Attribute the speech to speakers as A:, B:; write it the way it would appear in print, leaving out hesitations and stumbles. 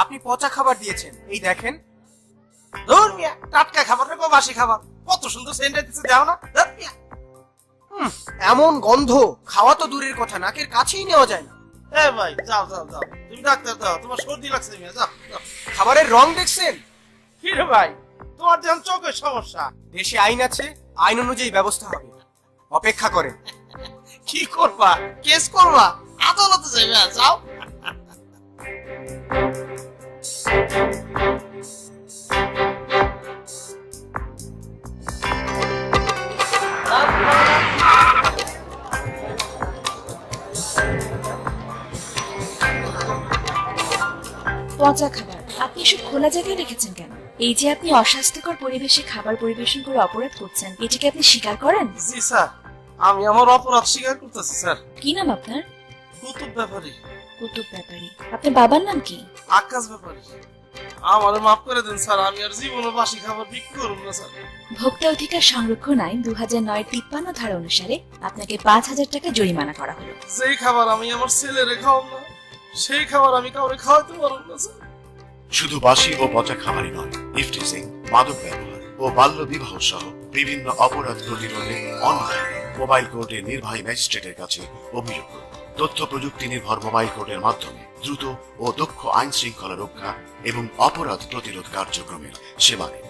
A: আপনি পচা খাবার দিয়েছেন, এই দেখেন। ধুর মিয়া, টাটকা খাবার না বাসি খাবার? কত সুন্দর সেন্ট দিচ্ছে, দাও না। ধুর মিয়া। এমন গন্ধ, খাওয়া তো দূরের কথা, নাকের কাছেই নেওয়া যায় না।
B: ভাই যাও যাও যাও, তুমি ডাক্তার দাও, তোমার সর্দি লাগছে মিয়া, যাও যাও।
A: খাবারের রং দেখছেন?
B: কি রে ভাই, তোমার যেমন চোখের সমস্যা।
A: দেশে আইন আছে, আইন অনুযায়ী ব্যবস্থা হবে, অপেক্ষা করেন।
B: কি করবা, কেস করবা, আদালতে যাবে, যাও।
C: পচা খাবার আপনি এসব খোলা জায়গায় রেখেছেন কেন? এই যে আপনি অস্বাস্থ্যকর পরিবেশে খাবার পরিবেশন করে অপরাধ করছেন, এটাকে আপনি স্বীকার করেন?
B: জি স্যার, আমি আমার অপরাধ স্বীকার করতেছি স্যার।
C: কি নাম আপনার?
B: কুতুব ব্যাপারী।
C: কুতুব ব্যাপারী। আপনার বাবার নাম কি?
B: আকাশ ব্যাপারী। আমারে মাফ করে দেন স্যার, আমি আর জীবনে বাসি খাবার বিক্রি করব না স্যার।
C: ভোক্তা অধিকার সংরক্ষণ আইন 2009-53 ধারা অনুসারে আপনাকে 5000 টাকা জরিমানা করা হলো।
B: যেই খাবার আমি আমার ছেলেরে খাওয়াব না, সেই খাবার আমি কাউরে খাওয়াতে পারব না স্যার।
D: শুধু বাসি ও পচা খাবারই নয়, ইফটিজিং, মাদক ব্যবহার ও বাল্য বিবাহ সহ বিভিন্ন অপরাধ প্রতিরোধে অনলাইনে মোবাইল কোর্টের নির্বাহী ম্যাজিস্ট্রেটের কাছে অভিযোগ করুন। তথ্য প্রযুক্তি নির্ভর মোবাইল কোর্টের মাধ্যমে দ্রুত ও দক্ষ আইন শৃঙ্খলা রক্ষা এবং অপরাধ প্রতিরোধ কার্যক্রমের সেবা নিন।